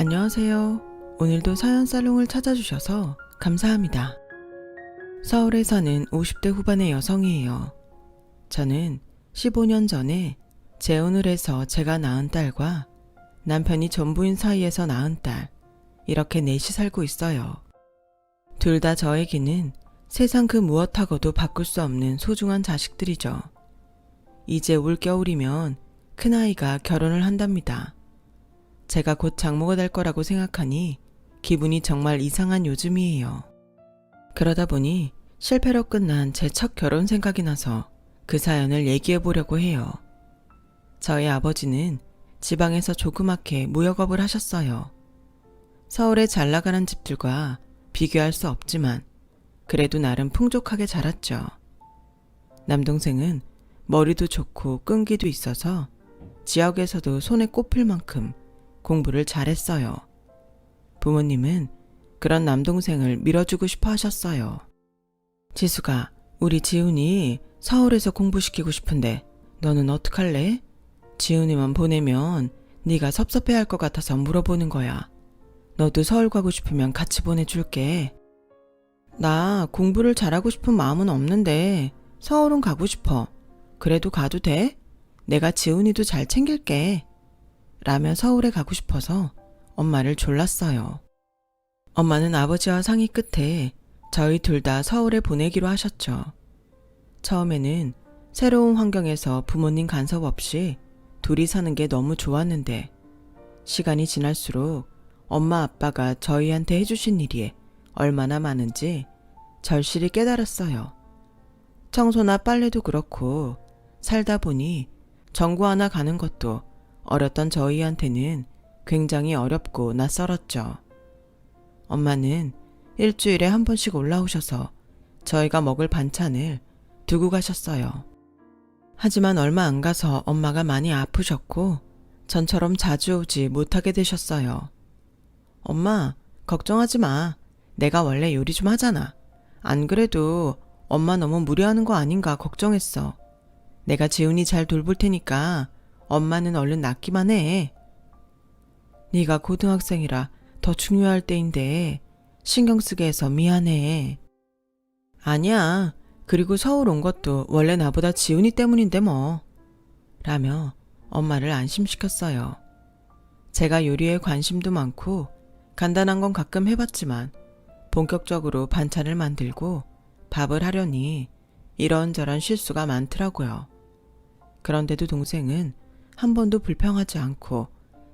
안녕하세요. 오늘도 사연살롱을 찾아주셔서 감사합니다. 서울에 사는 50대 후반의 여성이에요. 저는 15년 전에 재혼을 해서 제가 낳은 딸과 남편이 전부인 사이에서 낳은 딸, 이렇게 넷이 살고 있어요. 둘 다 저에게는 세상 그 무엇하고도 바꿀 수 없는 소중한 자식들이죠. 이제 올겨울이면 큰아이가 결혼을 한답니다. 제가 곧 장모가 될 거라고 생각하니 기분이 정말 이상한 요즘이에요. 그러다 보니 실패로 끝난 제 첫 결혼 생각이 나서 그 사연을 얘기해 보려고 해요. 저희 아버지는 지방에서 조그맣게 무역업을 하셨어요. 서울에 잘 나가는 집들과 비교할 수 없지만 그래도 나름 풍족하게 자랐죠. 남동생은 머리도 좋고 끈기도 있어서 지역에서도 손에 꼽힐 만큼 공부를 잘했어요. 부모님은 그런 남동생을 밀어주고 싶어 하셨어요. 지수가, 우리 지훈이 서울에서 공부시키고 싶은데 너는 어떡할래? 지훈이만 보내면 네가 섭섭해할 것 같아서 물어보는 거야. 너도 서울 가고 싶으면 같이 보내줄게. 나 공부를 잘하고 싶은 마음은 없는데 서울은 가고 싶어. 그래도 가도 돼? 내가 지훈이도 잘 챙길게. 라며 서울에 가고 싶어서 엄마를 졸랐어요. 엄마는 아버지와 상의 끝에 저희 둘 다 서울에 보내기로 하셨죠. 처음에는 새로운 환경에서 부모님 간섭 없이 둘이 사는 게 너무 좋았는데 시간이 지날수록 엄마 아빠가 저희한테 해주신 일이 얼마나 많은지 절실히 깨달았어요. 청소나 빨래도 그렇고 살다 보니 전구 하나 가는 것도 어렸던 저희한테는 굉장히 어렵고 낯설었죠. 엄마는 일주일에 한 번씩 올라오셔서 저희가 먹을 반찬을 두고 가셨어요. 하지만 얼마 안 가서 엄마가 많이 아프셨고 전처럼 자주 오지 못하게 되셨어요. 엄마, 걱정하지 마. 내가 원래 요리 좀 하잖아. 안 그래도 엄마 너무 무리하는 거 아닌가 걱정했어. 내가 지훈이 잘 돌볼 테니까 엄마는 얼른 낫기만 해. 네가 고등학생이라 더 중요할 때인데 신경 쓰게 해서 미안해. 아니야. 그리고 서울 온 것도 원래 나보다 지훈이 때문인데 뭐. 라며 엄마를 안심시켰어요. 제가 요리에 관심도 많고 간단한 건 가끔 해봤지만 본격적으로 반찬을 만들고 밥을 하려니 이런저런 실수가 많더라고요. 그런데도 동생은 한 번도 불평하지 않고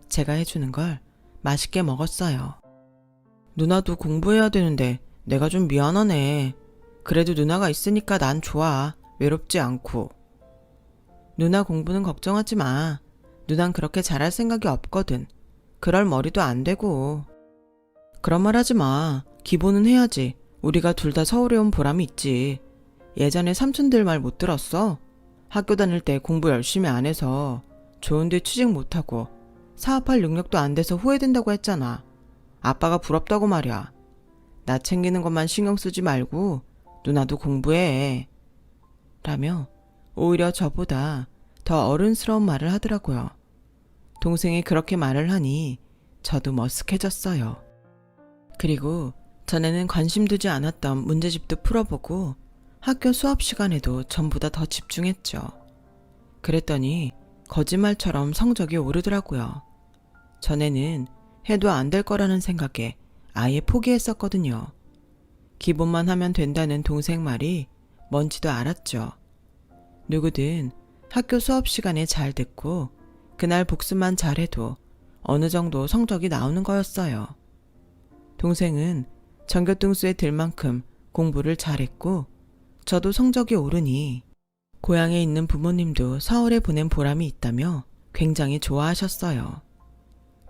제가 해주는 걸 맛있게 먹었어요. 누나도 공부해야 되는데 내가 좀 미안하네. 그래도 누나가 있으니까 난 좋아. 외롭지 않고. 누나 공부는 걱정하지 마. 누난 그렇게 잘할 생각이 없거든. 그럴 머리도 안 되고. 그런 말 하지 마. 기본은 해야지. 우리가 둘 다 서울에 온 보람이 있지. 예전에 삼촌들 말 못 들었어? 학교 다닐 때 공부 열심히 안 해서 좋은데 취직 못하고 사업할 능력도 안 돼서 후회된다고 했잖아. 아빠가 부럽다고 말이야. 나 챙기는 것만 신경 쓰지 말고 누나도 공부해. 라며 오히려 저보다 더 어른스러운 말을 하더라고요. 동생이 그렇게 말을 하니 저도 머쓱해졌어요. 그리고 전에는 관심 두지 않았던 문제집도 풀어보고 학교 수업 시간에도 전보다 더 집중했죠. 그랬더니 거짓말처럼 성적이 오르더라고요. 전에는 해도 안 될 거라는 생각에 아예 포기했었거든요. 기본만 하면 된다는 동생 말이 뭔지도 알았죠. 누구든 학교 수업 시간에 잘 듣고 그날 복습만 잘해도 어느 정도 성적이 나오는 거였어요. 동생은 전교등수에 들 만큼 공부를 잘했고 저도 성적이 오르니 고향에 있는 부모님도 서울에 보낸 보람이 있다며 굉장히 좋아하셨어요.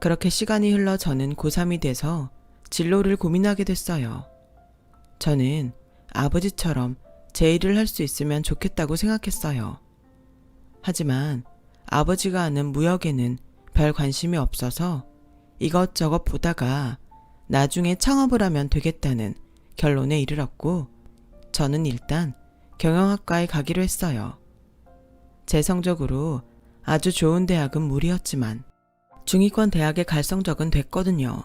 그렇게 시간이 흘러 저는 고3이 돼서 진로를 고민하게 됐어요. 저는 아버지처럼 제 일을 할 수 있으면 좋겠다고 생각했어요. 하지만 아버지가 하는 무역에는 별 관심이 없어서 이것저것 보다가 나중에 창업을 하면 되겠다는 결론에 이르렀고 저는 일단 경영학과에 가기로 했어요. 제 성적으로 아주 좋은 대학은 무리였지만 중위권 대학에 갈 성적은 됐거든요.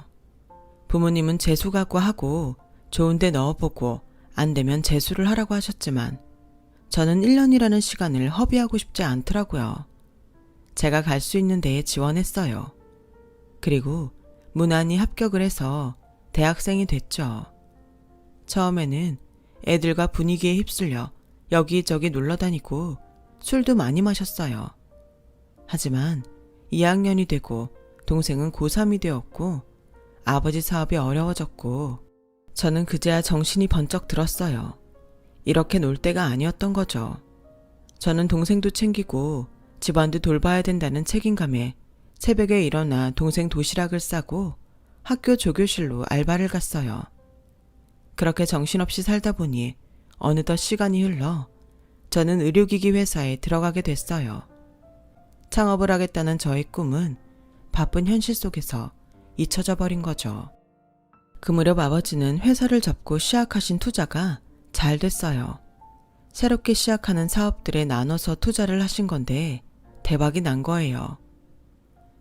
부모님은 재수각고 하고 좋은 데 넣어보고 안 되면 재수를 하라고 하셨지만 저는 1년이라는 시간을 허비하고 싶지 않더라고요. 제가 갈 수 있는 데에 지원했어요. 그리고 무난히 합격을 해서 대학생이 됐죠. 처음에는 애들과 분위기에 휩쓸려 여기저기 놀러 다니고 술도 많이 마셨어요. 하지만 2학년이 되고 동생은 고3이 되었고 아버지 사업이 어려워졌고 저는 그제야 정신이 번쩍 들었어요. 이렇게 놀 때가 아니었던 거죠. 저는 동생도 챙기고 집안도 돌봐야 된다는 책임감에 새벽에 일어나 동생 도시락을 싸고 학교 조교실로 알바를 갔어요. 그렇게 정신없이 살다 보니 어느덧 시간이 흘러 저는 의료기기 회사에 들어가게 됐어요. 창업을 하겠다는 저의 꿈은 바쁜 현실 속에서 잊혀져 버린 거죠. 그 무렵 아버지는 회사를 접고 시작하신 투자가 잘 됐어요. 새롭게 시작하는 사업들에 나눠서 투자를 하신 건데 대박이 난 거예요.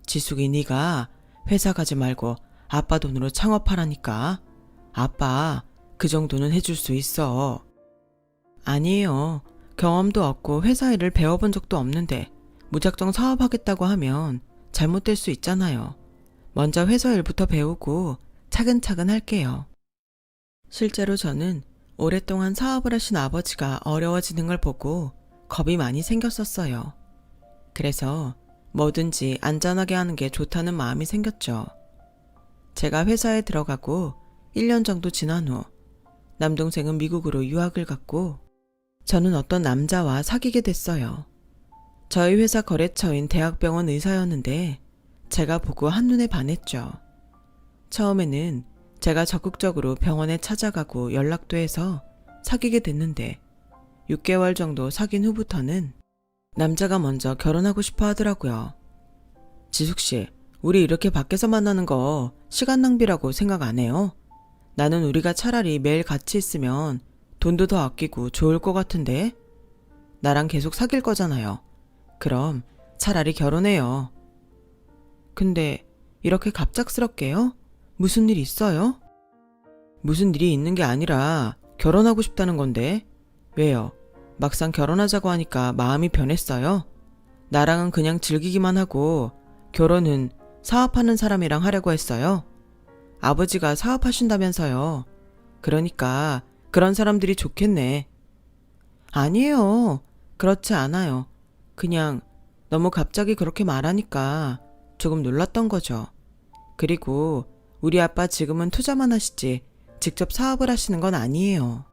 지숙이 네가 회사 가지 말고 아빠 돈으로 창업하라니까. 아빠 그 정도는 해줄 수 있어. 아니에요. 경험도 없고 회사 일을 배워본 적도 없는데 무작정 사업하겠다고 하면 잘못될 수 있잖아요. 먼저 회사 일부터 배우고 차근차근 할게요. 실제로 저는 오랫동안 사업을 하신 아버지가 어려워지는 걸 보고 겁이 많이 생겼었어요. 그래서 뭐든지 안전하게 하는 게 좋다는 마음이 생겼죠. 제가 회사에 들어가고 1년 정도 지난 후 남동생은 미국으로 유학을 갔고 저는 어떤 남자와 사귀게 됐어요. 저희 회사 거래처인 대학병원 의사였는데 제가 보고 한눈에 반했죠. 처음에는 제가 적극적으로 병원에 찾아가고 연락도 해서 사귀게 됐는데 6개월 정도 사귄 후부터는 남자가 먼저 결혼하고 싶어 하더라고요. 지숙씨, 우리 이렇게 밖에서 만나는 거 시간 낭비라고 생각 안 해요? 나는 우리가 차라리 매일 같이 있으면 돈도 더 아끼고 좋을 것 같은데? 나랑 계속 사귈 거잖아요. 그럼 차라리 결혼해요. 근데 이렇게 갑작스럽게요? 무슨 일 있어요? 무슨 일이 있는 게 아니라 결혼하고 싶다는 건데. 왜요? 막상 결혼하자고 하니까 마음이 변했어요? 나랑은 그냥 즐기기만 하고 결혼은 사업하는 사람이랑 하려고 했어요? 아버지가 사업하신다면서요. 그러니까 그런 사람들이 좋겠네. 아니에요. 그렇지 않아요. 그냥 너무 갑자기 그렇게 말하니까 조금 놀랐던 거죠. 그리고 우리 아빠 지금은 투자만 하시지 직접 사업을 하시는 건 아니에요.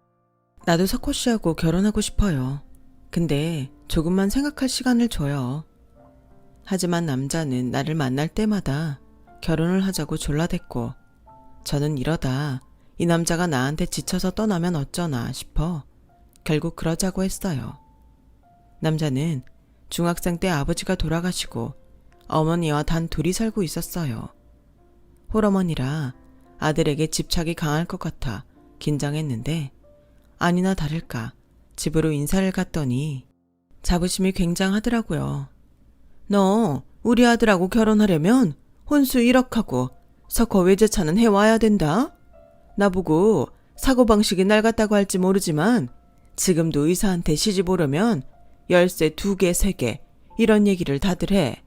나도 석호 씨하고 결혼하고 싶어요. 근데 조금만 생각할 시간을 줘요. 하지만 남자는 나를 만날 때마다 결혼을 하자고 졸라댔고 저는 이러다 이 남자가 나한테 지쳐서 떠나면 어쩌나 싶어 결국 그러자고 했어요. 남자는 중학생 때 아버지가 돌아가시고 어머니와 단 둘이 살고 있었어요. 홀어머니라 아들에게 집착이 강할 것 같아 긴장했는데 아니나 다를까 집으로 인사를 갔더니 자부심이 굉장하더라고요. 너 우리 아들하고 결혼하려면 혼수 1억하고 석호 외제차는 해와야 된다. 나보고 사고방식이 낡았다고 할지 모르지만 지금도 의사한테 시집 오려면 열쇠 2개, 3개 이런 얘기를 다들 해.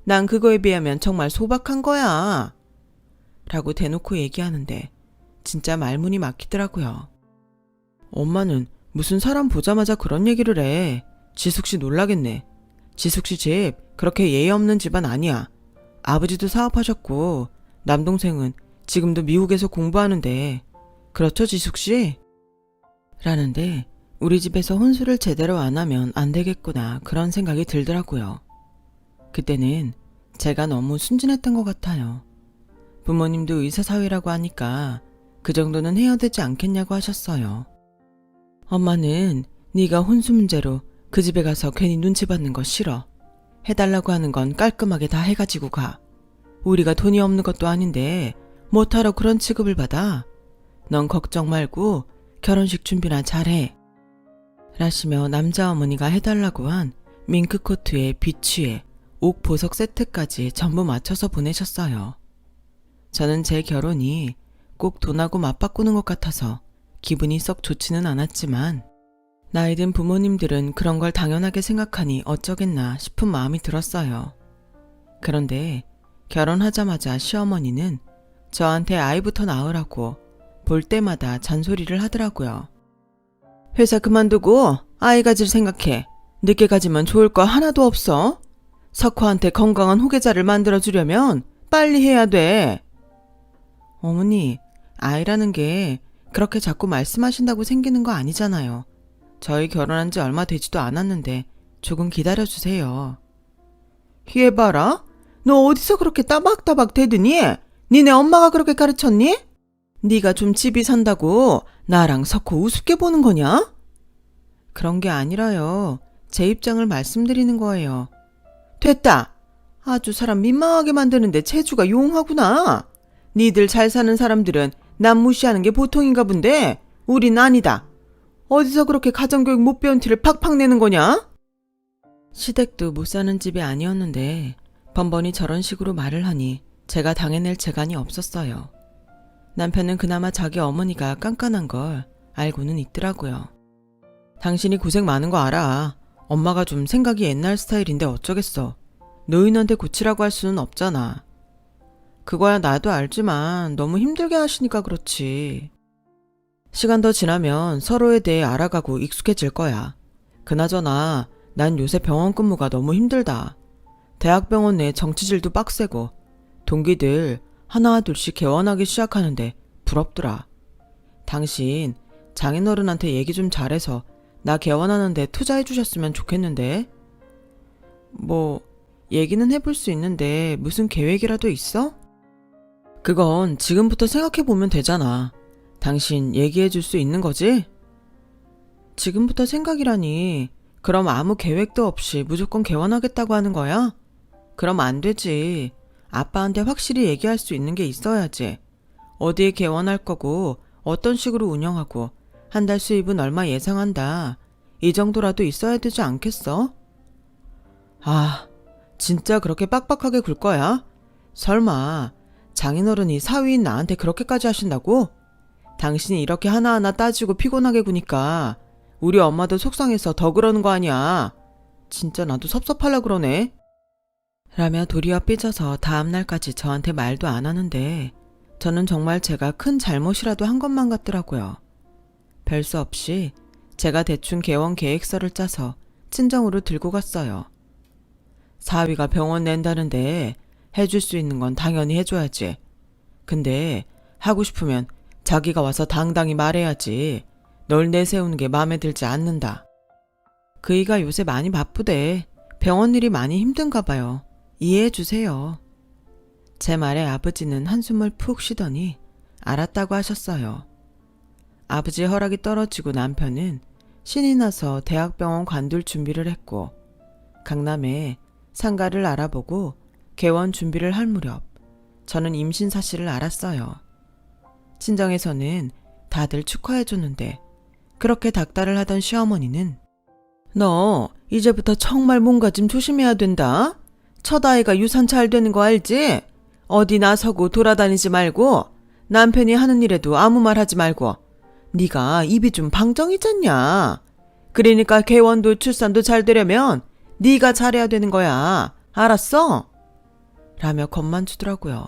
난 그거에 비하면 정말 소박한 거야. 라고 대놓고 얘기하는데 진짜 말문이 막히더라고요. 엄마는 무슨 사람 보자마자 그런 얘기를 해. 지숙씨 놀라겠네. 지숙씨 집 그렇게 예의 없는 집안 아니야. 아버지도 사업하셨고 남동생은 지금도 미국에서 공부하는데 그렇죠 지숙씨? 라는데 우리 집에서 혼수를 제대로 안 하면 안 되겠구나 그런 생각이 들더라고요. 그때는 제가 너무 순진했던 것 같아요. 부모님도 의사사회라고 하니까 그 정도는 해야 되지 않겠냐고 하셨어요. 엄마는 네가 혼수 문제로 그 집에 가서 괜히 눈치 받는 거 싫어. 해달라고 하는 건 깔끔하게 다 해가지고 가. 우리가 돈이 없는 것도 아닌데 뭐하러 그런 취급을 받아? 넌 걱정 말고 결혼식 준비나 잘해. 라시며 남자 어머니가 해달라고 한 밍크코트에 비취에 옥 보석 세트까지 전부 맞춰서 보내셨어요. 저는 제 결혼이 꼭 돈하고 맞바꾸는 것 같아서 기분이 썩 좋지는 않았지만 나이 든 부모님들은 그런 걸 당연하게 생각하니 어쩌겠나 싶은 마음이 들었어요. 그런데 결혼하자마자 시어머니는 저한테 아이부터 낳으라고 볼 때마다 잔소리를 하더라고요. 회사 그만두고 아이 가질 생각해. 늦게 가지면 좋을 거 하나도 없어. 석호한테 건강한 후계자를 만들어주려면 빨리 해야 돼. 어머니, 아이라는 게 그렇게 자꾸 말씀하신다고 생기는 거 아니잖아요. 저희 결혼한 지 얼마 되지도 않았는데 조금 기다려주세요. 얘봐라. 너 어디서 그렇게 따박따박 대드니? 니네 엄마가 그렇게 가르쳤니? 네가 좀 집이 산다고 나랑 석호 우습게 보는 거냐? 그런 게 아니라요. 제 입장을 말씀드리는 거예요. 됐다. 아주 사람 민망하게 만드는데 재주가 용하구나. 니들 잘 사는 사람들은 남 무시하는 게 보통인가 본데 우린 아니다. 어디서 그렇게 가정교육 못 배운 티를 팍팍 내는 거냐? 시댁도 못 사는 집이 아니었는데 번번이 저런 식으로 말을 하니 제가 당해낼 재간이 없었어요. 남편은 그나마 자기 어머니가 깐깐한 걸 알고는 있더라고요. 당신이 고생 많은 거 알아. 엄마가 좀 생각이 옛날 스타일인데 어쩌겠어. 노인한테 고치라고 할 수는 없잖아. 그거야 나도 알지만 너무 힘들게 하시니까 그렇지. 시간 더 지나면 서로에 대해 알아가고 익숙해질 거야. 그나저나 난 요새 병원 근무가 너무 힘들다. 대학병원 내 정치질도 빡세고 동기들 하나 둘씩 개원하기 시작하는데 부럽더라. 당신 장인어른한테 얘기 좀 잘해서 나 개원하는데 투자해 주셨으면 좋겠는데. 뭐 얘기는 해볼 수 있는데 무슨 계획이라도 있어? 그건 지금부터 생각해보면 되잖아. 당신 얘기해 줄 수 있는 거지? 지금부터 생각이라니. 그럼 아무 계획도 없이 무조건 개원하겠다고 하는 거야? 그럼 안 되지. 아빠한테 확실히 얘기할 수 있는 게 있어야지. 어디에 개원할 거고 어떤 식으로 운영하고 한 달 수입은 얼마 예상한다. 이 정도라도 있어야 되지 않겠어? 아, 진짜 그렇게 빡빡하게 굴 거야? 설마 장인어른이 사위인 나한테 그렇게까지 하신다고? 당신이 이렇게 하나하나 따지고 피곤하게 구니까 우리 엄마도 속상해서 더 그러는 거 아니야. 진짜 나도 섭섭하려 그러네. 라며 도리어 삐져서 다음날까지 저한테 말도 안 하는데 저는 정말 제가 큰 잘못이라도 한 것만 같더라고요. 별 수 없이 제가 대충 개원 계획서를 짜서 친정으로 들고 갔어요. 사위가 병원 낸다는데 해줄 수 있는 건 당연히 해줘야지. 근데 하고 싶으면 자기가 와서 당당히 말해야지. 널 내세우는 게 마음에 들지 않는다. 그이가 요새 많이 바쁘대. 병원 일이 많이 힘든가 봐요. 이해해 주세요. 제 말에 아버지는 한숨을 푹 쉬더니 알았다고 하셨어요. 아버지 허락이 떨어지고 남편은 신이 나서 대학병원 관둘 준비를 했고 강남에 상가를 알아보고 개원 준비를 할 무렵 저는 임신 사실을 알았어요. 친정에서는 다들 축하해 줬는데 그렇게 닥달을 하던 시어머니는 너 이제부터 정말 뭔가 좀 조심해야 된다. 첫 아이가 유산 잘 되는 거 알지? 어디 나서고 돌아다니지 말고 남편이 하는 일에도 아무 말 하지 말고 네가 입이 좀 방정이잖냐. 그러니까 개원도 출산도 잘 되려면 네가 잘해야 되는 거야. 알았어? 라며 겁만 주더라고요.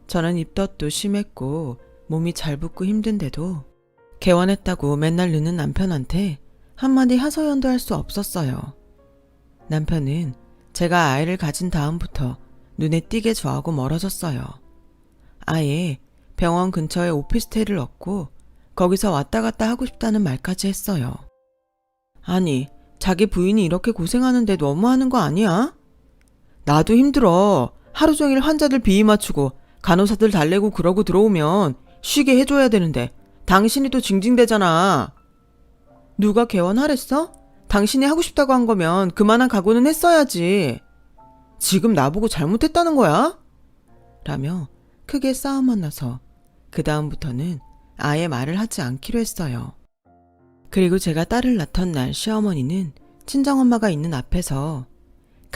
저는 입덧도 심했고 몸이 잘 붓고 힘든데도 개원했다고 맨날 느는 남편한테 한마디 하소연도 할 수 없었어요. 남편은 제가 아이를 가진 다음부터 눈에 띄게 저하고 멀어졌어요. 아예 병원 근처에 오피스텔을 얻고 거기서 왔다 갔다 하고 싶다는 말까지 했어요. 아니, 자기 부인이 이렇게 고생하는데 너무하는 거 아니야? 나도 힘들어. 하루 종일 환자들 비위 맞추고 간호사들 달래고 그러고 들어오면 쉬게 해줘야 되는데 당신이 또 징징대잖아. 누가 개원하랬어? 당신이 하고 싶다고 한 거면 그만한 각오는 했어야지. 지금 나보고 잘못했다는 거야? 라며 크게 싸움만 나서 그 다음부터는 아예 말을 하지 않기로 했어요. 그리고 제가 딸을 낳던 날 시어머니는 친정엄마가 있는 앞에서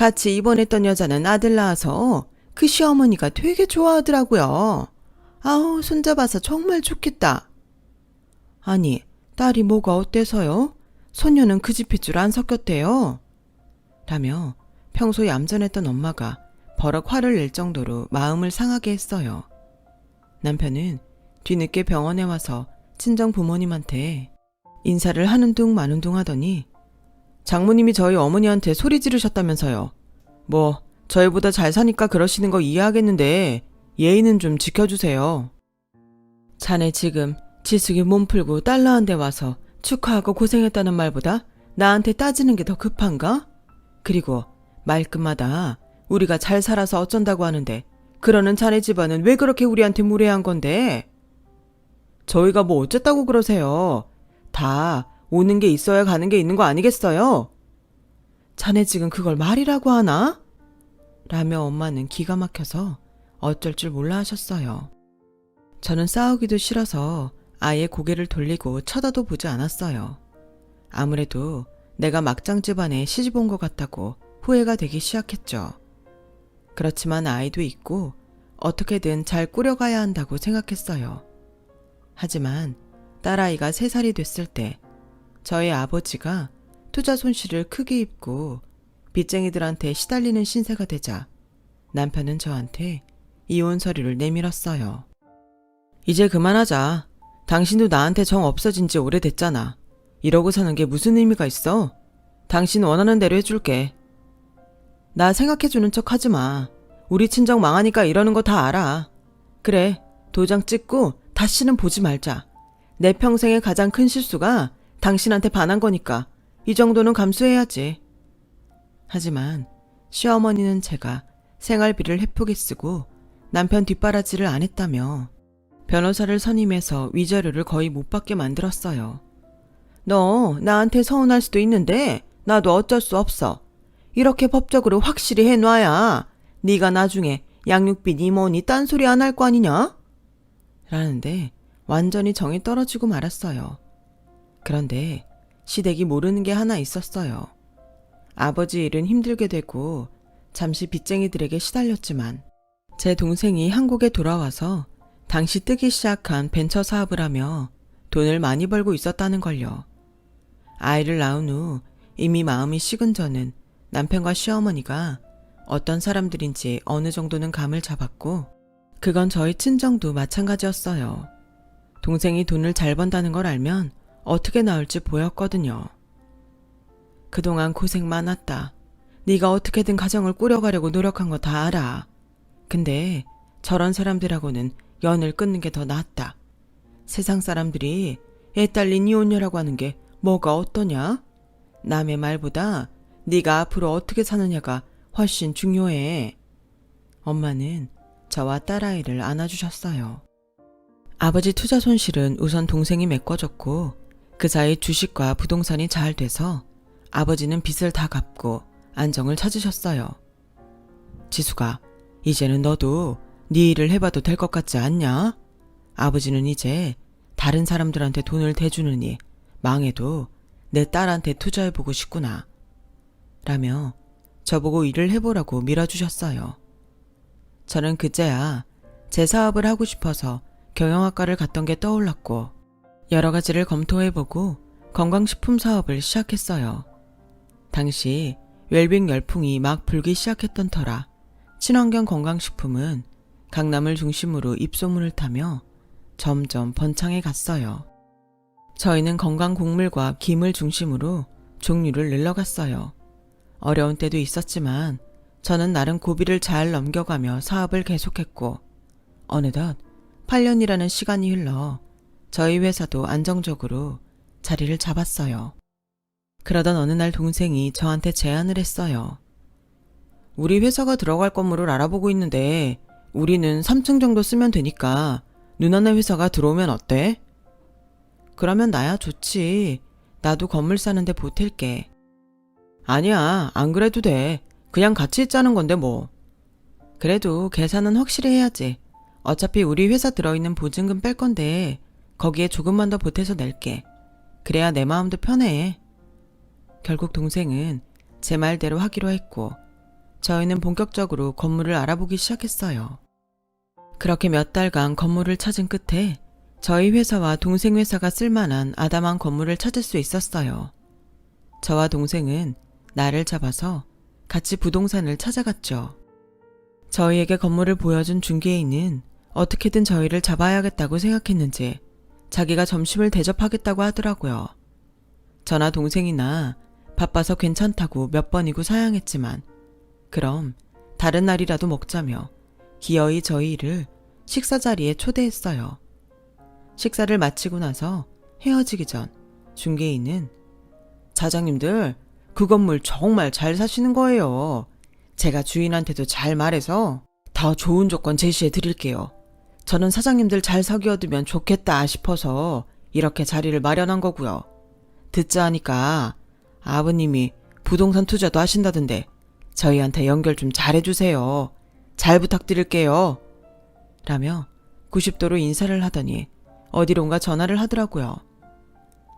같이 입원했던 여자는 아들 낳아서 그 시어머니가 되게 좋아하더라고요. 아우, 손잡아서 정말 좋겠다. 아니, 딸이 뭐가 어때서요? 손녀는 그 집일 줄 안 섞였대요. 라며 평소 얌전했던 엄마가 버럭 화를 낼 정도로 마음을 상하게 했어요. 남편은 뒤늦게 병원에 와서 친정 부모님한테 인사를 하는 둥 마는 둥 하더니 장모님이 저희 어머니한테 소리 지르셨다면서요. 뭐 저희보다 잘 사니까 그러시는 거 이해하겠는데 예의는 좀 지켜주세요. 자네 지금 지숙이 몸 풀고 딸러한테 와서 축하하고 고생했다는 말보다 나한테 따지는 게 더 급한가? 그리고 말끝마다 우리가 잘 살아서 어쩐다고 하는데 그러는 자네 집안은 왜 그렇게 우리한테 무례한 건데? 저희가 뭐 어쨌다고 그러세요. 다 오는 게 있어야 가는 게 있는 거 아니겠어요? 자네 지금 그걸 말이라고 하나? 라며 엄마는 기가 막혀서 어쩔 줄 몰라 하셨어요. 저는 싸우기도 싫어서 아예 고개를 돌리고 쳐다도 보지 않았어요. 아무래도 내가 막장 집안에 시집 온 것 같다고 후회가 되기 시작했죠. 그렇지만 아이도 있고 어떻게든 잘 꾸려가야 한다고 생각했어요. 하지만 딸아이가 3살이 됐을 때 저희 아버지가 투자 손실을 크게 입고 빚쟁이들한테 시달리는 신세가 되자 남편은 저한테 이혼 서류를 내밀었어요. 이제 그만하자. 당신도 나한테 정 없어진 지 오래됐잖아. 이러고 사는 게 무슨 의미가 있어? 당신 원하는 대로 해줄게. 나 생각해주는 척 하지 마. 우리 친정 망하니까 이러는 거 다 알아. 그래, 도장 찍고 다시는 보지 말자. 내 평생의 가장 큰 실수가 당신한테 반한 거니까 이 정도는 감수해야지. 하지만 시어머니는 제가 생활비를 헤프게 쓰고 남편 뒷바라지를 안 했다며 변호사를 선임해서 위자료를 거의 못 받게 만들었어요. 너 나한테 서운할 수도 있는데 나도 어쩔 수 없어. 이렇게 법적으로 확실히 해놔야 네가 나중에 양육비니 뭐니 딴소리 안 할 거 아니냐? 라는데 완전히 정이 떨어지고 말았어요. 그런데 시댁이 모르는 게 하나 있었어요. 아버지 일은 힘들게 되고 잠시 빚쟁이들에게 시달렸지만 제 동생이 한국에 돌아와서 당시 뜨기 시작한 벤처 사업을 하며 돈을 많이 벌고 있었다는 걸요. 아이를 낳은 후 이미 마음이 식은 저는 남편과 시어머니가 어떤 사람들인지 어느 정도는 감을 잡았고 그건 저희 친정도 마찬가지였어요. 동생이 돈을 잘 번다는 걸 알면 어떻게 나올지 보였거든요. 그동안 고생 많았다. 네가 어떻게든 가정을 꾸려가려고 노력한 거 다 알아. 근데 저런 사람들하고는 연을 끊는 게 더 낫다. 세상 사람들이 애 딸린 이혼녀라고 하는 게 뭐가 어떠냐? 남의 말보다 네가 앞으로 어떻게 사느냐가 훨씬 중요해. 엄마는 저와 딸아이를 안아주셨어요. 아버지 투자 손실은 우선 동생이 메꿔줬고 그 사이 주식과 부동산이 잘 돼서 아버지는 빚을 다 갚고 안정을 찾으셨어요. 지수가, 이제는 너도 네 일을 해봐도 될 것 같지 않냐? 아버지는 이제 다른 사람들한테 돈을 대주느니 망해도 내 딸한테 투자해보고 싶구나. 라며 저보고 일을 해보라고 밀어주셨어요. 저는 그제야 제 사업을 하고 싶어서 경영학과를 갔던 게 떠올랐고 여러 가지를 검토해보고 건강식품 사업을 시작했어요. 당시 웰빙 열풍이 막 불기 시작했던 터라 친환경 건강식품은 강남을 중심으로 입소문을 타며 점점 번창해 갔어요. 저희는 건강 곡물과 김을 중심으로 종류를 늘려갔어요. 어려운 때도 있었지만 저는 나름 고비를 잘 넘겨가며 사업을 계속했고 어느덧 8년이라는 시간이 흘러 저희 회사도 안정적으로 자리를 잡았어요. 그러던 어느 날 동생이 저한테 제안을 했어요. 우리 회사가 들어갈 건물을 알아보고 있는데 우리는 3층 정도 쓰면 되니까 누나네 회사가 들어오면 어때? 그러면 나야 좋지. 나도 건물 사는데 보탤게. 아니야, 안 그래도 돼. 그냥 같이 있자는 건데 뭐. 그래도 계산은 확실히 해야지. 어차피 우리 회사 들어있는 보증금 뺄 건데 거기에 조금만 더 보태서 낼게. 그래야 내 마음도 편해. 결국 동생은 제 말대로 하기로 했고 저희는 본격적으로 건물을 알아보기 시작했어요. 그렇게 몇 달간 건물을 찾은 끝에 저희 회사와 동생 회사가 쓸만한 아담한 건물을 찾을 수 있었어요. 저와 동생은 날을 잡아서 같이 부동산을 찾아갔죠. 저희에게 건물을 보여준 중개인은 어떻게든 저희를 잡아야겠다고 생각했는지 자기가 점심을 대접하겠다고 하더라고요. 저나 동생이나 바빠서 괜찮다고 몇 번이고 사양했지만 그럼 다른 날이라도 먹자며 기어이 저희를 식사 자리에 초대했어요. 식사를 마치고 나서 헤어지기 전 중개인은 사장님들 그 건물 정말 잘 사시는 거예요. 제가 주인한테도 잘 말해서 더 좋은 조건 제시해 드릴게요. 저는 사장님들 잘 사귀어두면 좋겠다 싶어서 이렇게 자리를 마련한 거고요. 듣자 하니까 아버님이 부동산 투자도 하신다던데 저희한테 연결 좀 잘해주세요. 잘 부탁드릴게요. 라며 90도로 인사를 하더니 어디론가 전화를 하더라고요.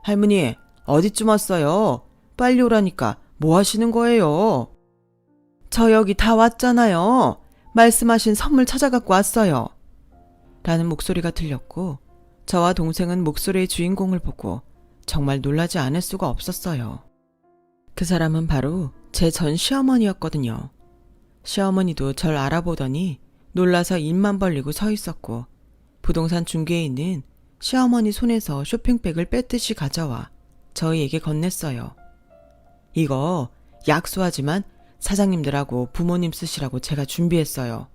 할머니, 어디쯤 왔어요? 빨리 오라니까 뭐 하시는 거예요? 저 여기 다 왔잖아요. 말씀하신 선물 찾아갖고 왔어요. 라는 목소리가 들렸고 저와 동생은 목소리의 주인공을 보고 정말 놀라지 않을 수가 없었어요. 그 사람은 바로 제 전 시어머니였거든요. 시어머니도 절 알아보더니 놀라서 입만 벌리고 서 있었고 부동산 중개인은 시어머니 손에서 쇼핑백을 뺏듯이 가져와 저희에게 건넸어요. 이거 약소하지만 사장님들하고 부모님 쓰시라고 제가 준비했어요.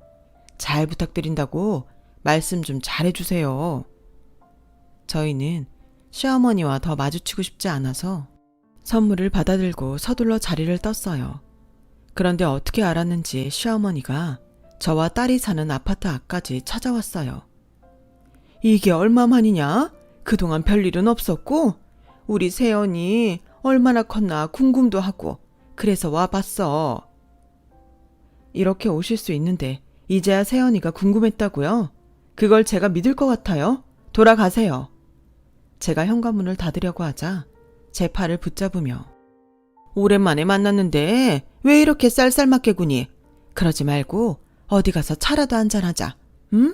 잘 부탁드린다고 말씀 좀 잘해주세요. 저희는 시어머니와 더 마주치고 싶지 않아서 선물을 받아들고 서둘러 자리를 떴어요. 그런데 어떻게 알았는지 시어머니가 저와 딸이 사는 아파트 앞까지 찾아왔어요. 이게 얼마만이냐? 그동안 별일은 없었고 우리 세연이 얼마나 컸나 궁금도 하고 그래서 와봤어. 이렇게 오실 수 있는데 이제야 세연이가 궁금했다고요? 그걸 제가 믿을 것 같아요? 돌아가세요. 제가 현관문을 닫으려고 하자 제 팔을 붙잡으며 오랜만에 만났는데 왜 이렇게 쌀쌀맞게 구니? 그러지 말고 어디 가서 차라도 한잔하자. 응?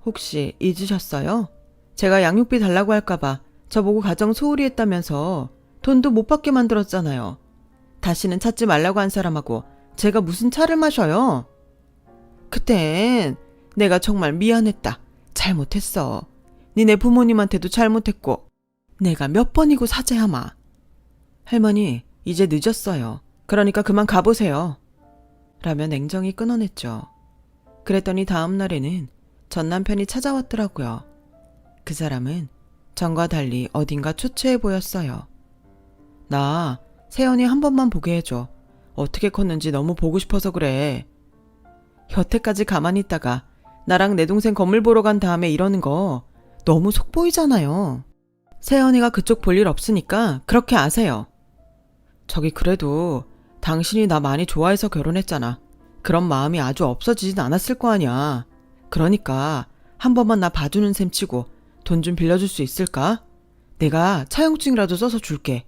혹시 잊으셨어요? 제가 양육비 달라고 할까봐 저보고 가정 소홀히 했다면서 돈도 못 받게 만들었잖아요. 다시는 찾지 말라고 한 사람하고 제가 무슨 차를 마셔요? 그땐 내가 정말 미안했다. 잘못했어. 니네 부모님한테도 잘못했고 내가 몇 번이고 사죄하마. 할머니, 이제 늦었어요. 그러니까 그만 가보세요. 라며 냉정히 끊어냈죠. 그랬더니 다음 날에는 전 남편이 찾아왔더라고요. 그 사람은 전과 달리 어딘가 초췌해 보였어요. 나 세연이 한 번만 보게 해줘. 어떻게 컸는지 너무 보고 싶어서 그래. 여태까지 가만히 있다가 나랑 내 동생 건물 보러 간 다음에 이러는 거 너무 속 보이잖아요. 세연이가 그쪽 볼 일 없으니까 그렇게 아세요. 저기 그래도 당신이 나 많이 좋아해서 결혼했잖아. 그런 마음이 아주 없어지진 않았을 거 아니야. 그러니까 한 번만 나 봐주는 셈 치고 돈 좀 빌려줄 수 있을까? 내가 차용증이라도 써서 줄게.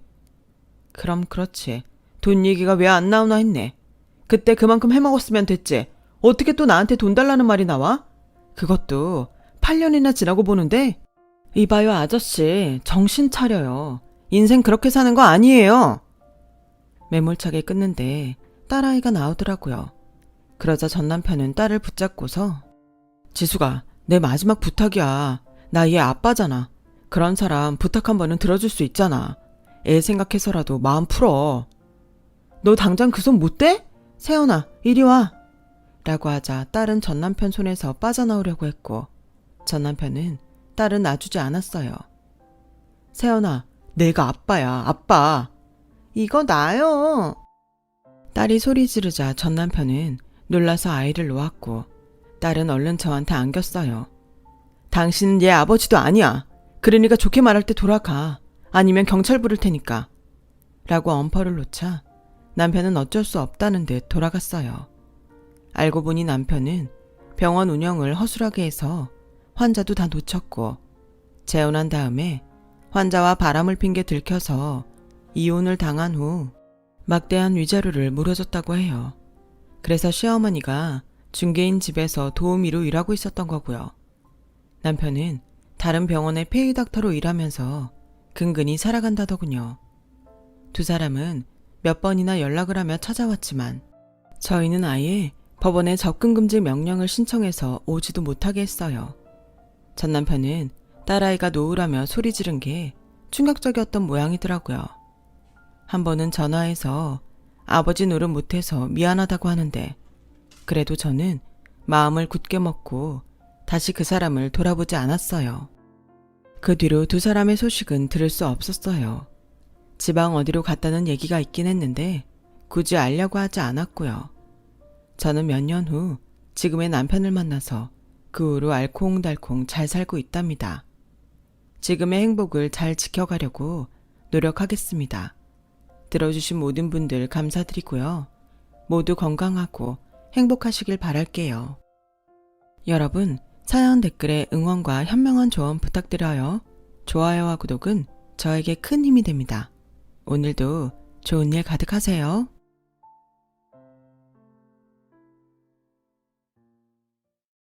그럼 그렇지. 돈 얘기가 왜 안 나오나 했네. 그때 그만큼 해먹었으면 됐지. 어떻게 또 나한테 돈 달라는 말이 나와? 그것도 8년이나 지나고 보는데. 이봐요 아저씨, 정신 차려요. 인생 그렇게 사는 거 아니에요. 매몰차게 끊는데 딸아이가 나오더라고요. 그러자 전 남편은 딸을 붙잡고서 지수가 내 마지막 부탁이야. 나 얘 아빠잖아. 그런 사람 부탁 한 번은 들어줄 수 있잖아. 애 생각해서라도 마음 풀어. 너 당장 그 손 못 대? 세연아 이리 와. 라고 하자 딸은 전 남편 손에서 빠져나오려고 했고 전 남편은 딸은 놔주지 않았어요. 세연아, 내가 아빠야, 아빠. 이거 나요. 딸이 소리 지르자 전 남편은 놀라서 아이를 놓았고 딸은 얼른 저한테 안겼어요. 당신은 얘 아버지도 아니야. 그러니까 좋게 말할 때 돌아가. 아니면 경찰 부를 테니까. 라고 엄포를 놓자 남편은 어쩔 수 없다는 듯 돌아갔어요. 알고 보니 남편은 병원 운영을 허술하게 해서 환자도 다 놓쳤고 재혼한 다음에 환자와 바람을 핑계 들켜서 이혼을 당한 후 막대한 위자료를 물어줬다고 해요. 그래서 시어머니가 중개인 집에서 도우미로 일하고 있었던 거고요. 남편은 다른 병원의 폐의 닥터로 일하면서 근근히 살아간다더군요. 두 사람은 몇 번이나 연락을 하며 찾아왔지만 저희는 아예 법원에 접근금지 명령을 신청해서 오지도 못하게 했어요. 전 남편은 딸아이가 노으라며 소리 지른 게 충격적이었던 모양이더라고요. 한 번은 전화해서 아버지 노릇 못해서 미안하다고 하는데 그래도 저는 마음을 굳게 먹고 다시 그 사람을 돌아보지 않았어요. 그 뒤로 두 사람의 소식은 들을 수 없었어요. 지방 어디로 갔다는 얘기가 있긴 했는데 굳이 알려고 하지 않았고요. 저는 몇 년 후 지금의 남편을 만나서 그 후로 알콩달콩 잘 살고 있답니다. 지금의 행복을 잘 지켜가려고 노력하겠습니다. 들어주신 모든 분들 감사드리고요. 모두 건강하고 행복하시길 바랄게요. 여러분, 사연 댓글에 응원과 현명한 조언 부탁드려요. 좋아요와 구독은 저에게 큰 힘이 됩니다. 오늘도 좋은 일 가득하세요.